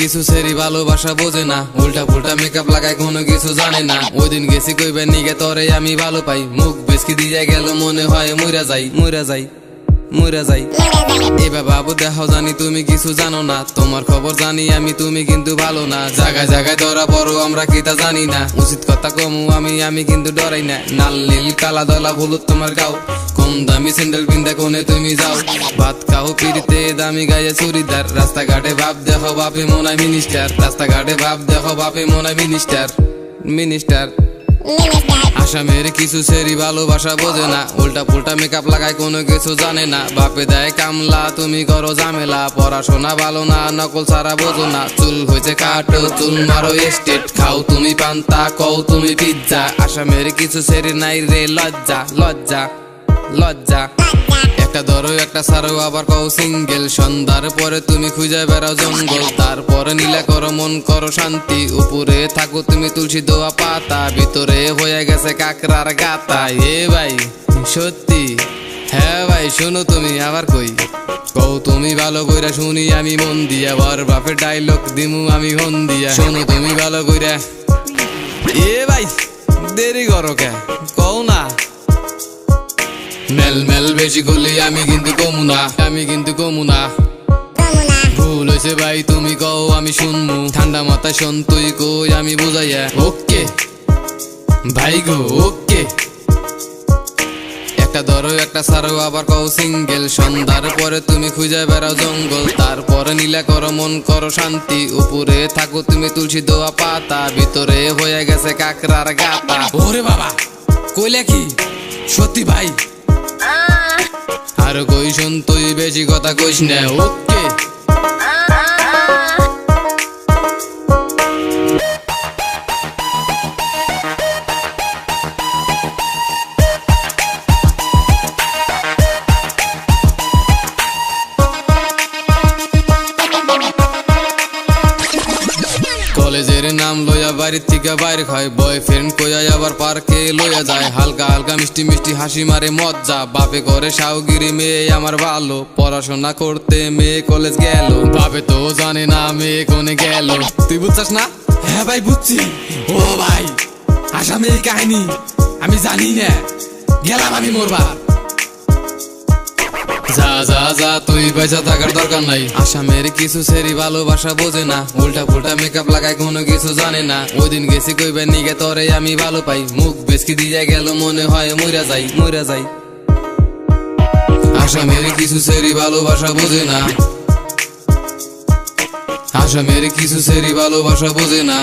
কিছু সেরি ভালোবাসা বোঝে না, উল্টা পুল্টা মেকআপ লাগায় কোনো কিছু জানে না। ওই দিন গেছি কইবেন নিগে তরে আমি ভালো পাই, মুখ বেশকি দিয়ে গেল মনে হয় মইরা যাই মইরা যাই মইরা যাই। এবার বাবু দেখো জানি তুমি কিছু জানো না, তোমার খবর জানি আমি তুমি কিন্তু ভালো না। জায়গায় জায়গায় ধরা বড় আমরা কি তা জানি না, উচিত কথা কমু আমি কিন্তু ডরাই না। নাল নীল কালা দলা হলুদ তোমার গাও, কম দামি স্যান্ডেল পিন্দা কোনে তুমি যাও। ভাত খাও পিড়িতে দামি গায়ে চুড়িদার, রাস্তাঘাটে ভাব দেখো বাপে মনে হয় মিনিস্টার, রাস্তাঘাটে ভাব দেখো বাপে মনে হয় মিনিস্টার মিনিস্টার। আসামের কিছু সেরি ভালোবাসা বোঝে না, উল্টা পুল্টা মেকআপ লাগায় কোনো কিছু জানে না। বাপে দেয় কামলা তুমি করো ঝামেলা, পড়াশোনা ভালো না নকল ছাড়া বোঝো না। চুল হয়েছে কাটো চুল মারো স্টেট, খাও তুমি পান্তা কও তুমি পিজ্জা। আসামের কিছু সেরি নাই রে লজ্জা লজ্জা লজ্জা। একটা ধরো একটা সারো আবার কও সিঙ্গেল, সন্ধ্যার পরে তুমি খুঁজে বেড়াও জঙ্গল। তারপরে নীলা করো মন করো শান্তি, উপরে থাকো তুমি তুলসী দোয়া পাতা, ভিতরে হয়ে গেছে কাকড়ার গাতা। এ ভাই সত্যি, হ্যাঁ ভাই শোনো তুমি আবার কই, কও তুমি ভালো কইরা শুনি আমি মন দিয়া, বর বাপের ডায়লগ দিমু আমি হন দিয়া। শোনো তুমি ভালো কইরা, এ ভাই দেরি করো কে কও না। মেল মেল বেশি করলে আমি কিন্তু কমু না, আমি কিন্তু কমু না। ভুল হয়েছে ভাই তুমি কও আমি শুনমু, ঠান্ডা মাথায় শোন তুই কই আমি বুঝাইয়া। ওকে ভাই গো ওকে। একটা ধরো একটা সারো আবার কও সিঙ্গেল, সন্ধ্যার পরে তুমি খুঁজে বেড়াও জঙ্গল। তারপরে নীলা করো মন করো শান্তি, উপরে থাকো তুমি তুলসী দোয়া পাতা, ভিতরে হয়ে গেছে কাকড়ার গাতা। ওরে বাবা কইলে কি সত্যি ভাই? আর কই শোন তুই বেশি কথা কইস না। ওকে কলেজের নাম লইয়া বাড়ির থেকে বাইরে খায়, বয়ফ্রেন্ড কইয়া আবার পার্কে লইয়া যায়। হালকা হালকা মিষ্টি মিষ্টি হাসি মারে মজ্জা, বাপে করে সাউগিরি মেয়ে আমার ভালো, পড়াশোনা করতে মেয়ে কলেজ গেল। বাপে তো জানে না মেয়ে কোনে গেল। তুই বুঝছাস না? হ্যাঁ ভাই বুঝছি। ও ভাই আসামের কাহিনী আমি জানি না, গেলাম আমি মরবার। যা যা যা তুই বেঁচে থাকার দরকার নাই। আসামের কিছু সেরি ভালোবাসা বোঝে না, উল্টা পুল্টা মেকআপ লাগায় কোনো কিছু জানে না। ওই দিন গেছি কইবেন নিগে তরে আমি ভালো পাই, মুখ বেশকি দিয়ে গেল মনে হয় মইরা যাই মইরা যাই। আসামের কিছু সেরি ভালোবাসা বোঝে না, আসামের কিছু সেরি ভালোবাসা বোঝে না।